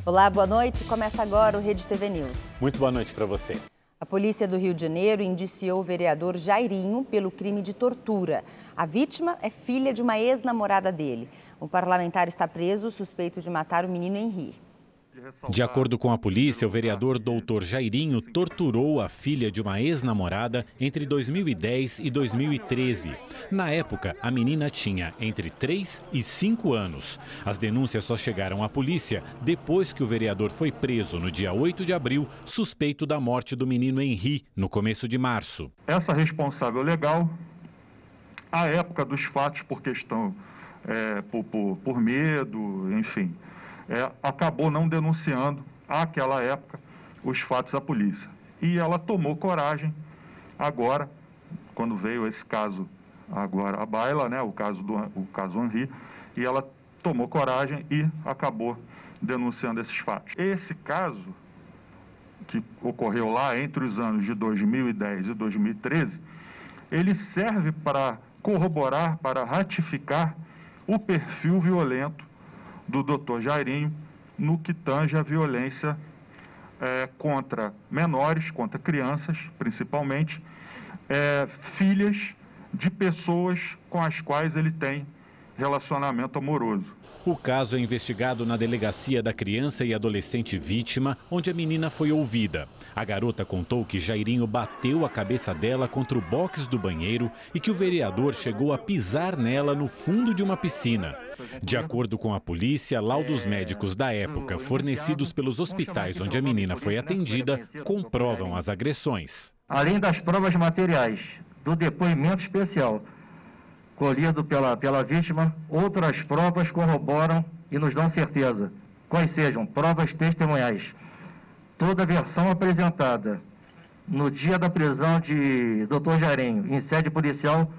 Olá, boa noite. Começa agora o Rede TV News. Muito boa noite para você. A polícia do Rio de Janeiro indiciou o vereador Jairinho pelo crime de tortura. A vítima é filha de uma ex-namorada dele. O parlamentar está preso, suspeito de matar o menino Henri. De acordo com a polícia, o vereador Dr. Jairinho torturou a filha de uma ex-namorada entre 2010 e 2013. Na época, a menina tinha entre 3 e 5 anos. As denúncias só chegaram à polícia depois que o vereador foi preso no dia 8 de abril, suspeito da morte do menino Henri, no começo de março. Essa responsável legal, à época dos fatos, por questão, por medo, enfim, acabou não denunciando, àquela época, os fatos à polícia. E ela tomou coragem agora, quando veio esse caso agora à baila, né, o caso Henri, e ela tomou coragem e acabou denunciando esses fatos. Esse caso, que ocorreu lá entre os anos de 2010 e 2013, ele serve para corroborar, para ratificar o perfil violento do Dr. Jairinho no que tange a violência contra menores, contra crianças, principalmente, filhas de pessoas com as quais ele tem relacionamento amoroso. O caso é investigado na Delegacia da Criança e Adolescente Vítima, onde a menina foi ouvida. A garota contou que Jairinho bateu a cabeça dela contra o box do banheiro e que o vereador chegou a pisar nela no fundo de uma piscina. De acordo com a polícia, laudos médicos da época, fornecidos pelos hospitais onde a menina foi atendida, comprovam as agressões. Além das provas materiais do depoimento especial colhido pela vítima, outras provas corroboram e nos dão certeza, quais sejam provas testemunhais. Toda a versão apresentada no dia da prisão de Dr. Jairinho em sede policial,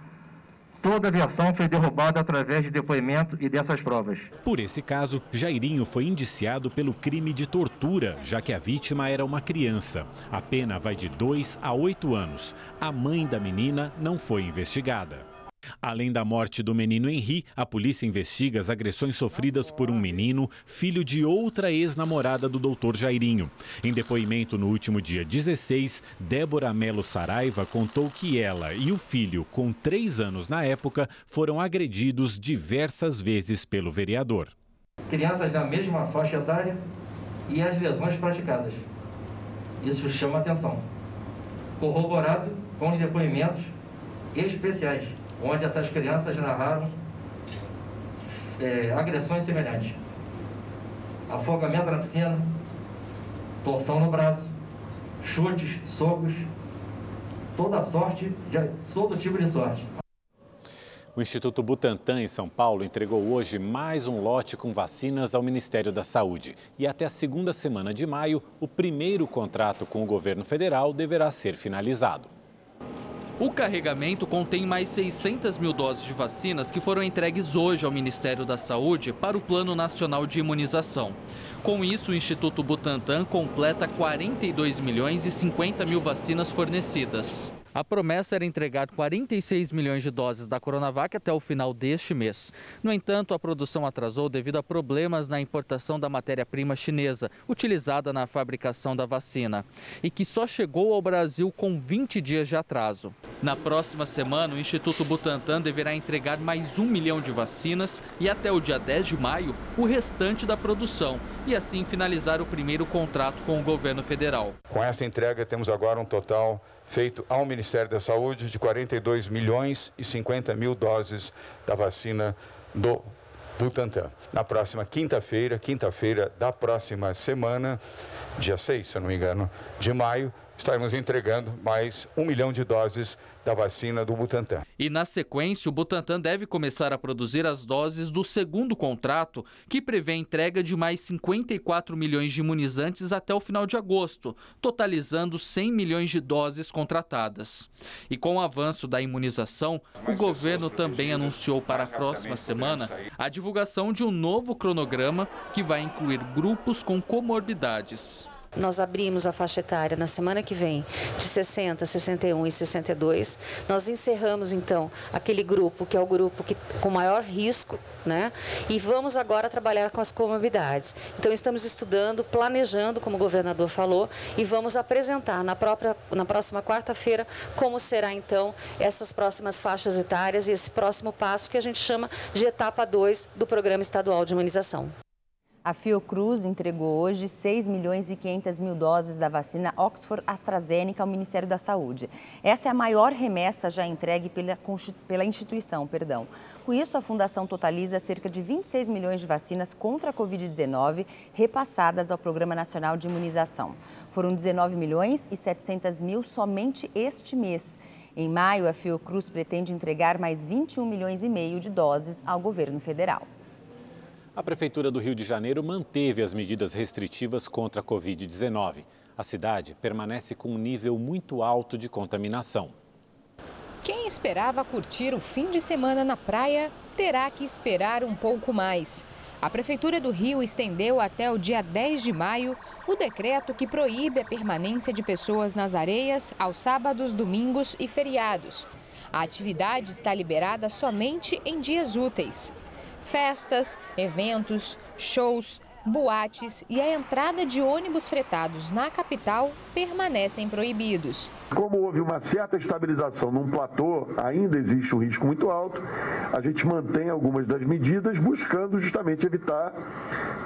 toda a versão foi derrubada através de depoimento e dessas provas. Por esse caso, Jairinho foi indiciado pelo crime de tortura, já que a vítima era uma criança. A pena vai de 2 a 8 anos. A mãe da menina não foi investigada. Além da morte do menino Henri, a polícia investiga as agressões sofridas por um menino, filho de outra ex-namorada do Dr. Jairinho. Em depoimento no último dia 16, Débora Melo Saraiva contou que ela e o filho, com 3 anos na época, foram agredidos diversas vezes pelo vereador. Crianças da mesma faixa etária e as lesões praticadas. Isso chama atenção. Corroborado com os depoimentos especiais, onde essas crianças narraram agressões semelhantes. Afogamento na piscina, torção no braço, chutes, socos, todo tipo de sorte. O Instituto Butantan, em São Paulo, entregou hoje mais um lote com vacinas ao Ministério da Saúde. E até a segunda semana de maio, o primeiro contrato com o governo federal deverá ser finalizado. O carregamento contém mais 600 mil doses de vacinas que foram entregues hoje ao Ministério da Saúde para o Plano Nacional de Imunização. Com isso, o Instituto Butantan completa 42 milhões e 50 mil vacinas fornecidas. A promessa era entregar 46 milhões de doses da Coronavac até o final deste mês. No entanto, a produção atrasou devido a problemas na importação da matéria-prima chinesa, utilizada na fabricação da vacina, e que só chegou ao Brasil com 20 dias de atraso. Na próxima semana, o Instituto Butantan deverá entregar mais 1 milhão de vacinas e até o dia 10 de maio, o restante da produção, e assim finalizar o primeiro contrato com o governo federal. Com essa entrega, temos agora um total feito ao Ministério da Saúde de 42 milhões e 50 mil doses da vacina do Butantan. Na próxima quinta-feira da próxima semana, dia 6, se eu não me engano, de maio, estaremos entregando mais 1 milhão de doses da vacina do Butantan. E na sequência, o Butantan deve começar a produzir as doses do segundo contrato, que prevê a entrega de mais 54 milhões de imunizantes até o final de agosto, totalizando 100 milhões de doses contratadas. E com o avanço da imunização, o governo também anunciou para a próxima semana a divulgação de um novo cronograma que vai incluir grupos com comorbidades. Nós abrimos a faixa etária na semana que vem de 60, 61 e 62. Nós encerramos, então, aquele grupo que é o grupo com maior risco, né? E vamos agora trabalhar com as comorbidades. Então, estamos estudando, planejando, como o governador falou, e vamos apresentar na próxima quarta-feira como será, então, essas próximas faixas etárias e esse próximo passo que a gente chama de etapa 2 do Programa Estadual de Imunização. A Fiocruz entregou hoje 6.500.000 doses da vacina Oxford AstraZeneca ao Ministério da Saúde. Essa é a maior remessa já entregue pela instituição. Com isso, a Fundação totaliza cerca de 26 milhões de vacinas contra a Covid-19 repassadas ao Programa Nacional de Imunização. Foram 19.700.000 somente este mês. Em maio, a Fiocruz pretende entregar mais 21 milhões e meio de doses ao governo federal. A Prefeitura do Rio de Janeiro manteve as medidas restritivas contra a Covid-19. A cidade permanece com um nível muito alto de contaminação. Quem esperava curtir o fim de semana na praia terá que esperar um pouco mais. A Prefeitura do Rio estendeu até o dia 10 de maio o decreto que proíbe a permanência de pessoas nas areias aos sábados, domingos e feriados. A atividade está liberada somente em dias úteis. Festas, eventos, shows, boates e a entrada de ônibus fretados na capital permanecem proibidos. Como houve uma certa estabilização num platô, ainda existe um risco muito alto, a gente mantém algumas das medidas buscando justamente evitar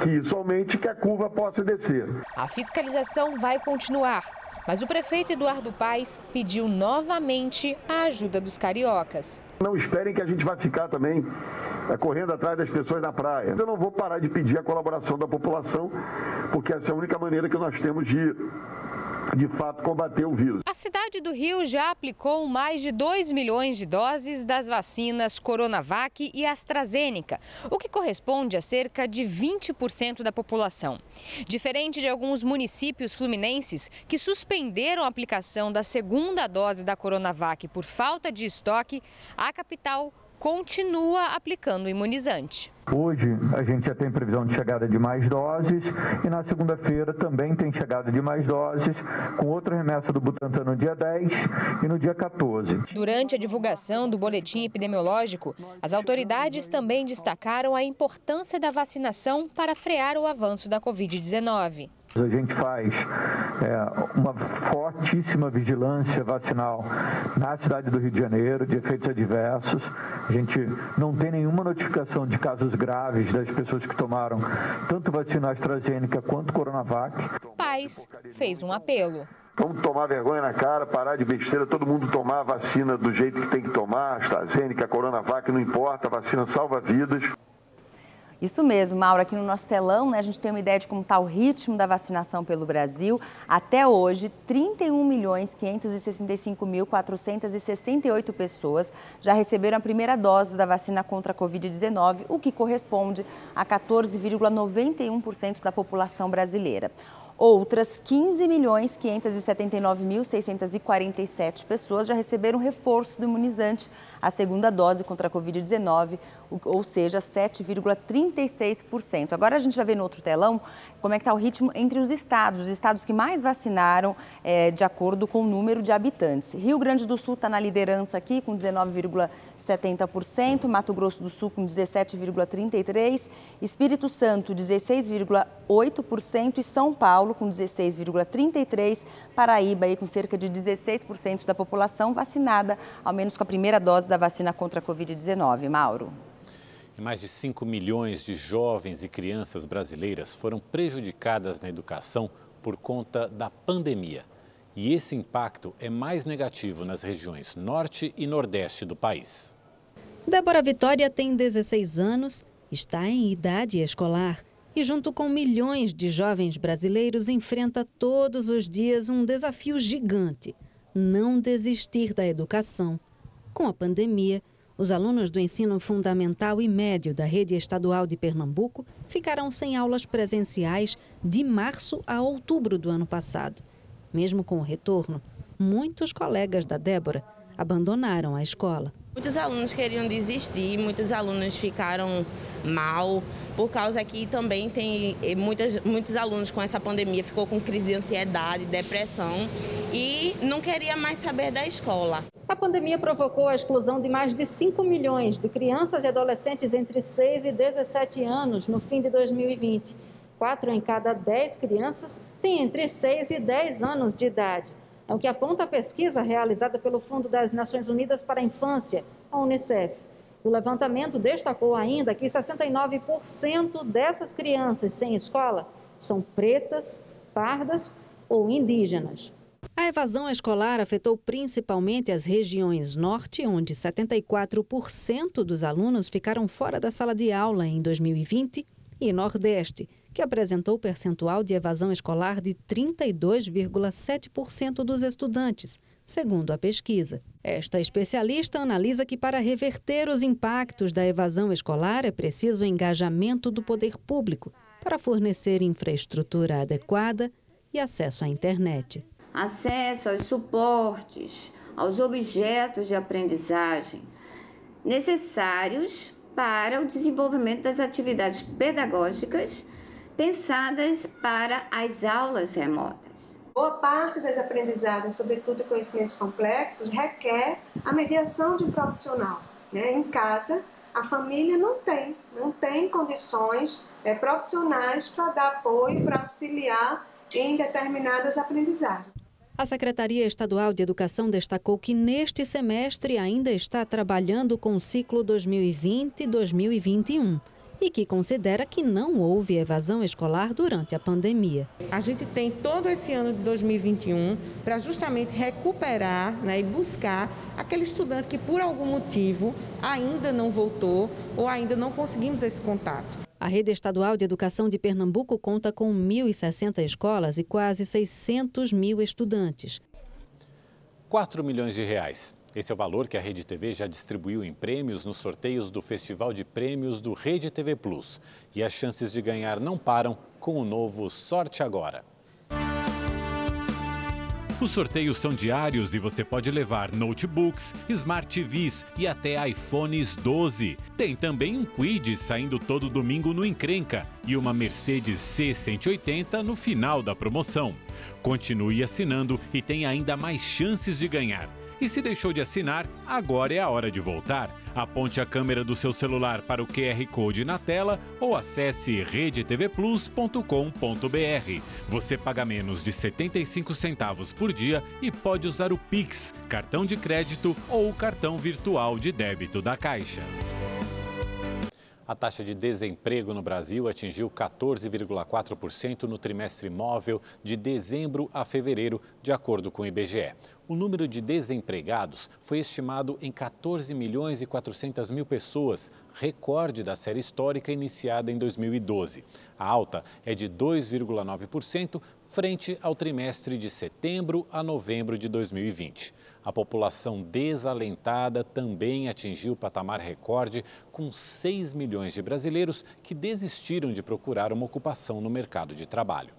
que isso aumente e que a curva possa descer. A fiscalização vai continuar, mas o prefeito Eduardo Paes pediu novamente a ajuda dos cariocas. Não esperem que a gente vai ficar também correndo atrás das pessoas na praia. Eu não vou parar de pedir a colaboração da população, porque essa é a única maneira que nós temos de fato, combater o vírus. A cidade do Rio já aplicou mais de 2 milhões de doses das vacinas Coronavac e AstraZeneca, o que corresponde a cerca de 20% da população. Diferente de alguns municípios fluminenses que suspenderam a aplicação da segunda dose da Coronavac por falta de estoque, a capital continua aplicando o imunizante. Hoje a gente já tem previsão de chegada de mais doses e na segunda-feira também tem chegada de mais doses, com outra remessa do Butantan no dia 10 e no dia 14. Durante a divulgação do boletim epidemiológico, as autoridades também destacaram a importância da vacinação para frear o avanço da Covid-19. A gente faz uma fortíssima vigilância vacinal na cidade do Rio de Janeiro, de efeitos adversos. A gente não tem nenhuma notificação de casos graves das pessoas que tomaram tanto vacina AstraZeneca quanto Coronavac. Paes fez um apelo. Vamos tomar vergonha na cara, parar de besteira, todo mundo tomar a vacina do jeito que tem que tomar, AstraZeneca, Coronavac, não importa, a vacina salva vidas. Isso mesmo, Mauro, aqui no nosso telão, né, a gente tem uma ideia de como está o ritmo da vacinação pelo Brasil. Até hoje, 31.565.468 pessoas já receberam a primeira dose da vacina contra a Covid-19, o que corresponde a 14,91% da população brasileira. Outras 15.579.647 pessoas já receberam reforço do imunizante, a segunda dose contra a Covid-19, ou seja, 7,36%. Agora a gente vai ver no outro telão como é que está o ritmo entre os estados que mais vacinaram de acordo com o número de habitantes. Rio Grande do Sul está na liderança aqui com 19,70%, Mato Grosso do Sul com 17,33%, Espírito Santo 16,8% e São Paulo com 16,33%, Paraíba aí com cerca de 16% da população vacinada, ao menos com a primeira dose da vacina contra a Covid-19. Mauro. E mais de 5 milhões de jovens e crianças brasileiras foram prejudicadas na educação por conta da pandemia. E esse impacto é mais negativo nas regiões norte e nordeste do país. Débora Vitória tem 16 anos, está em idade escolar e, junto com milhões de jovens brasileiros, enfrenta todos os dias um desafio gigante: não desistir da educação. Com a pandemia, os alunos do ensino fundamental e médio da rede estadual de Pernambuco ficaram sem aulas presenciais de março a outubro do ano passado. Mesmo com o retorno, muitos colegas da Débora abandonaram a escola. Muitos alunos queriam desistir, muitos alunos ficaram mal, por causa que também tem muitos alunos com essa pandemia ficou com crise de ansiedade, depressão e não queria mais saber da escola. A pandemia provocou a exclusão de mais de 5 milhões de crianças e adolescentes entre 6 e 17 anos no fim de 2020. 4 em cada 10 crianças têm entre 6 e 10 anos de idade. É o que aponta a pesquisa realizada pelo Fundo das Nações Unidas para a Infância, a Unicef. O levantamento destacou ainda que 69% dessas crianças sem escola são pretas, pardas ou indígenas. A evasão escolar afetou principalmente as regiões norte, onde 74% dos alunos ficaram fora da sala de aula em 2020, e nordeste, que apresentou percentual de evasão escolar de 32,7% dos estudantes, segundo a pesquisa. Esta especialista analisa que para reverter os impactos da evasão escolar é preciso o engajamento do poder público para fornecer infraestrutura adequada e acesso à internet. Acesso aos suportes, aos objetos de aprendizagem necessários para o desenvolvimento das atividades pedagógicas pensadas para as aulas remotas. Boa parte das aprendizagens, sobretudo conhecimentos complexos, requer a mediação de um profissional. Em casa, a família não tem condições profissionais para dar apoio, para auxiliar em determinadas aprendizagens. A Secretaria Estadual de Educação destacou que neste semestre ainda está trabalhando com o ciclo 2020-2021 e que considera que não houve evasão escolar durante a pandemia. A gente tem todo esse ano de 2021 para justamente recuperar e buscar aquele estudante que por algum motivo ainda não voltou ou ainda não conseguimos esse contato. A Rede Estadual de Educação de Pernambuco conta com 1.060 escolas e quase 600 mil estudantes. 4 milhões de reais. Esse é o valor que a Rede TV já distribuiu em prêmios nos sorteios do Festival de Prêmios do Rede TV Plus. E as chances de ganhar não param com o novo Sorte Agora. Os sorteios são diários e você pode levar notebooks, Smart TVs e até iPhones 12. Tem também um Kwid saindo todo domingo no Encrenca e uma Mercedes C180 no final da promoção. Continue assinando e tem ainda mais chances de ganhar. E se deixou de assinar, agora é a hora de voltar. Aponte a câmera do seu celular para o QR Code na tela ou acesse redetvplus.com.br. Você paga menos de 75 centavos por dia e pode usar o Pix, cartão de crédito ou o cartão virtual de débito da Caixa. A taxa de desemprego no Brasil atingiu 14,4% no trimestre móvel de dezembro a fevereiro, de acordo com o IBGE. O número de desempregados foi estimado em 14 milhões e 400 mil pessoas, recorde da série histórica iniciada em 2012. A alta é de 2,9% frente ao trimestre de setembro a novembro de 2020. A população desalentada também atingiu o patamar recorde, com 6 milhões de brasileiros que desistiram de procurar uma ocupação no mercado de trabalho.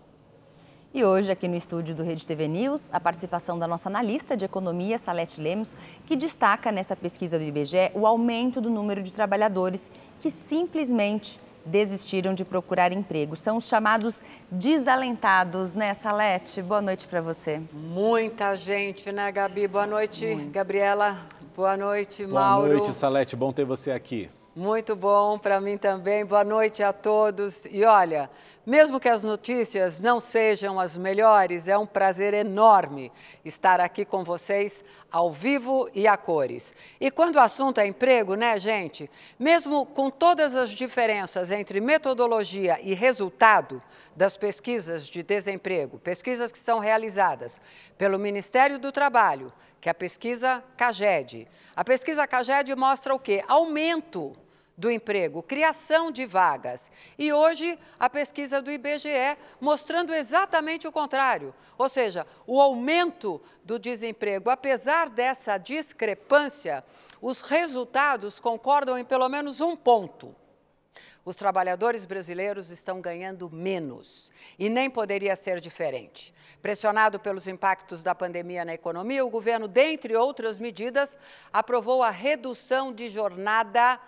E hoje, aqui no estúdio do Rede TV News, a participação da nossa analista de economia, Salete Lemos, que destaca nessa pesquisa do IBGE o aumento do número de trabalhadores que simplesmente desistiram de procurar emprego. São os chamados desalentados, né, Salete? Boa noite para você. Muita gente, né, Gabi? Boa noite, Gabriela. Boa noite, Mauro. Boa noite, Salete. Bom ter você aqui. Muito bom, para mim também. Boa noite a todos. E olha, mesmo que as notícias não sejam as melhores, é um prazer enorme estar aqui com vocês ao vivo e a cores. E quando o assunto é emprego, né, gente? Mesmo com todas as diferenças entre metodologia e resultado das pesquisas de desemprego, pesquisas que são realizadas pelo Ministério do Trabalho, que é a pesquisa CAGED. A pesquisa CAGED mostra o quê? Aumento do emprego, criação de vagas. E hoje a pesquisa do IBGE mostrando exatamente o contrário, ou seja, o aumento do desemprego. Apesar dessa discrepância, os resultados concordam em pelo menos um ponto. Os trabalhadores brasileiros estão ganhando menos e nem poderia ser diferente. Pressionado pelos impactos da pandemia na economia, o governo, dentre outras medidas, aprovou a redução de jornada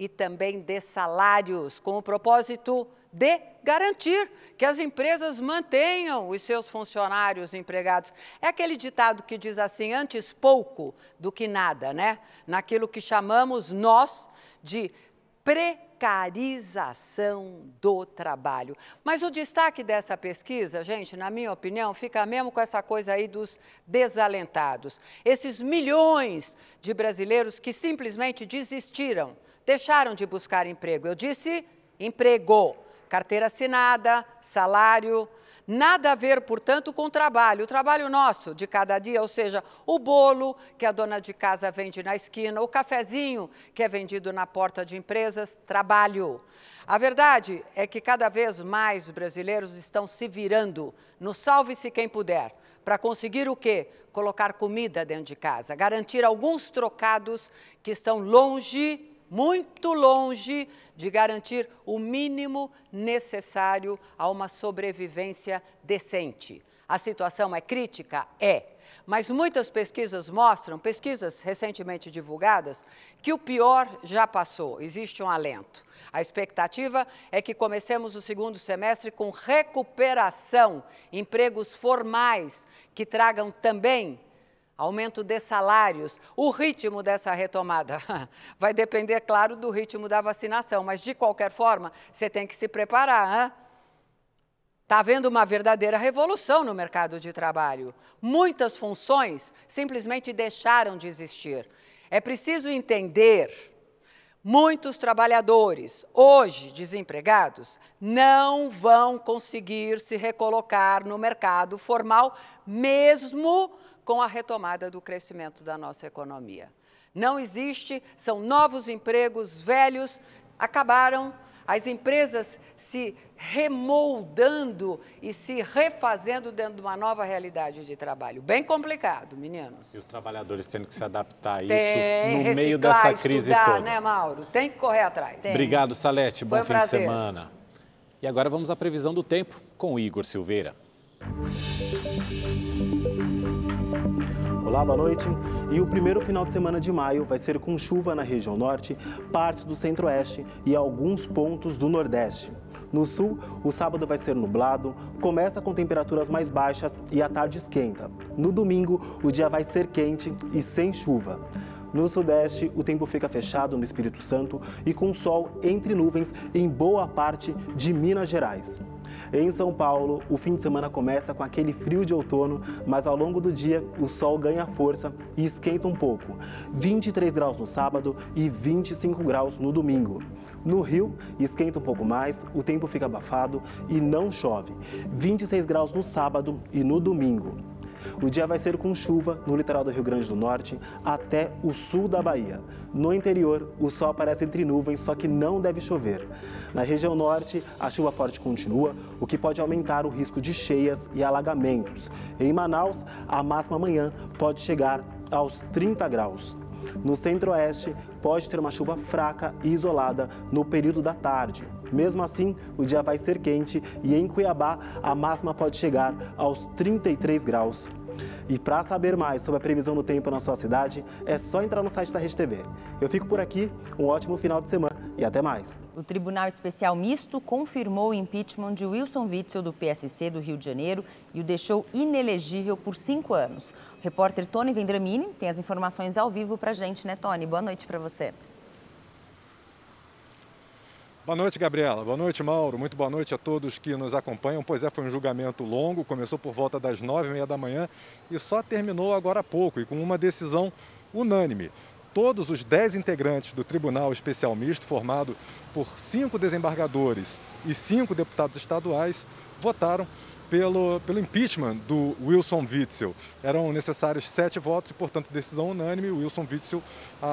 e também de salários, com o propósito de garantir que as empresas mantenham os seus funcionários empregados. É aquele ditado que diz assim, antes pouco do que nada, né? Naquilo que chamamos nós de precarização do trabalho. Mas o destaque dessa pesquisa, gente, na minha opinião, fica mesmo com essa coisa aí dos desalentados. Esses milhões de brasileiros que simplesmente desistiram, deixaram de buscar emprego. Eu disse emprego, carteira assinada, salário, nada a ver, portanto, com o trabalho nosso de cada dia, ou seja, o bolo que a dona de casa vende na esquina, o cafezinho que é vendido na porta de empresas, trabalho. A verdade é que cada vez mais brasileiros estão se virando no salve-se quem puder, para conseguir o quê? Colocar comida dentro de casa, garantir alguns trocados que estão longe, muito longe de garantir o mínimo necessário a uma sobrevivência decente. A situação é crítica? É. Mas muitas pesquisas mostram, pesquisas recentemente divulgadas, que o pior já passou, existe um alento. A expectativa é que comecemos o segundo semestre com recuperação, empregos formais que tragam também aumento de salários. O ritmo dessa retomada vai depender, claro, do ritmo da vacinação, mas de qualquer forma, você tem que se preparar. Está havendo uma verdadeira revolução no mercado de trabalho. Muitas funções simplesmente deixaram de existir. É preciso entender, muitos trabalhadores, hoje desempregados, não vão conseguir se recolocar no mercado formal, mesmo com a retomada do crescimento da nossa economia. Não existe, são novos empregos, velhos, acabaram, as empresas se remoldando e se refazendo dentro de uma nova realidade de trabalho. Bem complicado, meninos. E os trabalhadores tendo que se adaptar a isso Tem, no meio dessa crise estudar, toda. Né, Mauro? Tem que correr atrás. Obrigado, Salete. Bom fim de prazer. semana. E agora vamos à previsão do tempo com o Igor Silveira. Olá, boa noite. E o primeiro final de semana de maio vai ser com chuva na região norte, partes do centro-oeste e alguns pontos do nordeste. No sul, o sábado vai ser nublado, começa com temperaturas mais baixas e à tarde esquenta. No domingo, o dia vai ser quente e sem chuva. No sudeste, o tempo fica fechado no Espírito Santo e com sol entre nuvens em boa parte de Minas Gerais. Em São Paulo, o fim de semana começa com aquele frio de outono, mas ao longo do dia o sol ganha força e esquenta um pouco. 23 graus no sábado e 25 graus no domingo. No Rio, esquenta um pouco mais, o tempo fica abafado e não chove. 26 graus no sábado e no domingo. O dia vai ser com chuva no litoral do Rio Grande do Norte até o sul da Bahia. No interior, o sol aparece entre nuvens, só que não deve chover. Na região norte, a chuva forte continua, o que pode aumentar o risco de cheias e alagamentos. Em Manaus, a máxima amanhã pode chegar aos 30 graus. No centro-oeste, pode ter uma chuva fraca e isolada no período da tarde. Mesmo assim, o dia vai ser quente e em Cuiabá a máxima pode chegar aos 33 graus. E para saber mais sobre a previsão do tempo na sua cidade, é só entrar no site da Rede TV. Eu fico por aqui, um ótimo final de semana e até mais. O Tribunal Especial Misto confirmou o impeachment de Wilson Witzel do PSC do Rio de Janeiro e o deixou inelegível por 5 anos. O repórter Tony Vendramini tem as informações ao vivo para a gente, né, Tony? Boa noite para você. Boa noite, Gabriela. Boa noite, Mauro. Muito boa noite a todos que nos acompanham. Pois é, foi um julgamento longo, começou por volta das 9h30 da manhã e só terminou agora há pouco e com uma decisão unânime. Todos os 10 integrantes do Tribunal Especial Misto, formado por 5 desembargadores e 5 deputados estaduais, votaram pelo impeachment do Wilson Witzel. Eram necessários 7 votos e, portanto, decisão unânime, o Wilson Witzel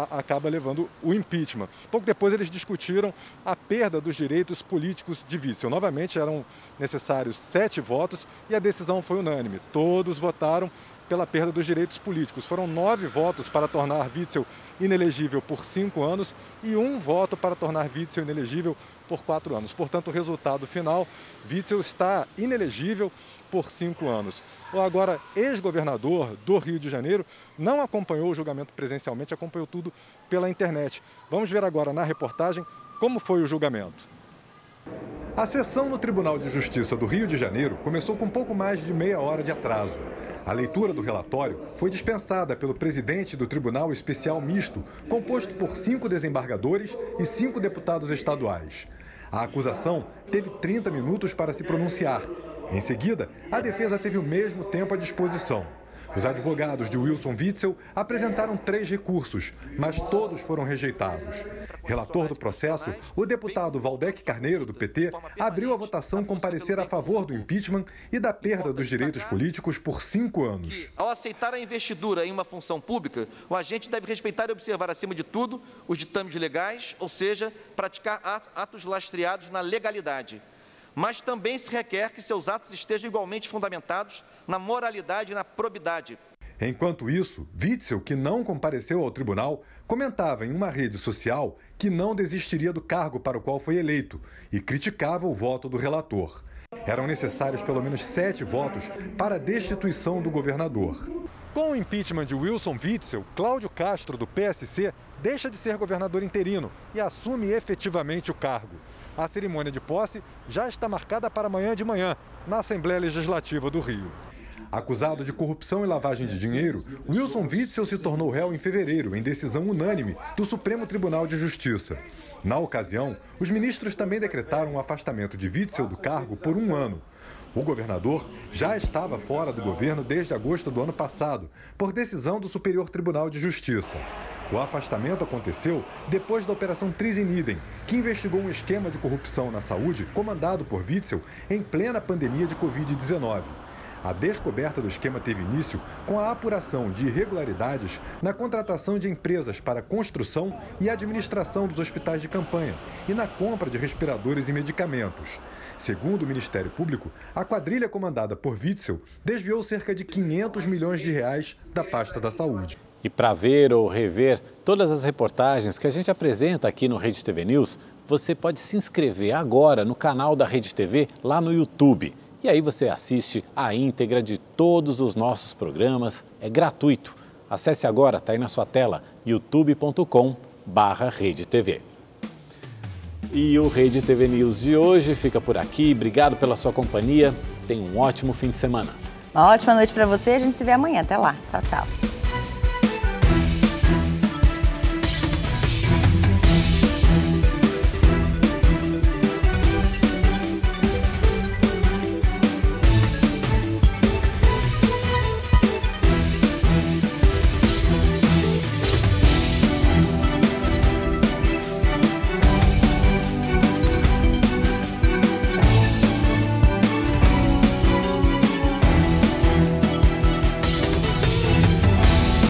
acaba levando o impeachment. Pouco depois eles discutiram a perda dos direitos políticos de Witzel. Novamente eram necessários 7 votos e a decisão foi unânime. Todos votaram pela perda dos direitos políticos. Foram 9 votos para tornar Witzel inelegível por 5 anos e 1 voto para tornar Witzel inelegível por 4 anos. Portanto, o resultado final, Witzel está inelegível por 5 anos. O agora ex-governador do Rio de Janeiro não acompanhou o julgamento presencialmente, acompanhou tudo pela internet. Vamos ver agora na reportagem como foi o julgamento. A sessão no Tribunal de Justiça do Rio de Janeiro começou com pouco mais de meia hora de atraso. A leitura do relatório foi dispensada pelo presidente do Tribunal Especial Misto, composto por 5 desembargadores e 5 deputados estaduais. A acusação teve 30 minutos para se pronunciar. Em seguida, a defesa teve o mesmo tempo à disposição. Os advogados de Wilson Witzel apresentaram 3 recursos, mas todos foram rejeitados. Relator do processo, o deputado Valdec Carneiro, do PT, abriu a votação com parecer a favor do impeachment e da perda dos direitos políticos por 5 anos. Ao aceitar a investidura em uma função pública, o agente deve respeitar e observar, acima de tudo, os ditames legais, ou seja, praticar atos lastreados na legalidade. Mas também se requer que seus atos estejam igualmente fundamentados na moralidade e na probidade. Enquanto isso, Witzel, que não compareceu ao tribunal, comentava em uma rede social que não desistiria do cargo para o qual foi eleito e criticava o voto do relator. Eram necessários pelo menos 7 votos para a destituição do governador. Com o impeachment de Wilson Witzel, Cláudio Castro, do PSC, deixa de ser governador interino e assume efetivamente o cargo. A cerimônia de posse já está marcada para amanhã de manhã, na Assembleia Legislativa do Rio. Acusado de corrupção e lavagem de dinheiro, Wilson Witzel se tornou réu em fevereiro, em decisão unânime do Supremo Tribunal de Justiça. Na ocasião, os ministros também decretaram o afastamento de Witzel do cargo por 1 ano. O governador já estava fora do governo desde agosto do ano passado, por decisão do Superior Tribunal de Justiça. O afastamento aconteceu depois da Operação Tris in Idem, que investigou um esquema de corrupção na saúde comandado por Witzel em plena pandemia de Covid-19. A descoberta do esquema teve início com a apuração de irregularidades na contratação de empresas para construção e administração dos hospitais de campanha e na compra de respiradores e medicamentos. Segundo o Ministério Público, a quadrilha comandada por Witzel desviou cerca de 500 milhões de reais da pasta da saúde. E para ver ou rever todas as reportagens que a gente apresenta aqui no Rede TV News, você pode se inscrever agora no canal da Rede TV lá no YouTube. E aí você assiste a íntegra de todos os nossos programas, é gratuito. Acesse agora, está aí na sua tela, youtube.com/redetv. E o Rede TV News de hoje fica por aqui. Obrigado pela sua companhia. Tenha um ótimo fim de semana. Uma ótima noite para você. A gente se vê amanhã. Até lá. Tchau, tchau.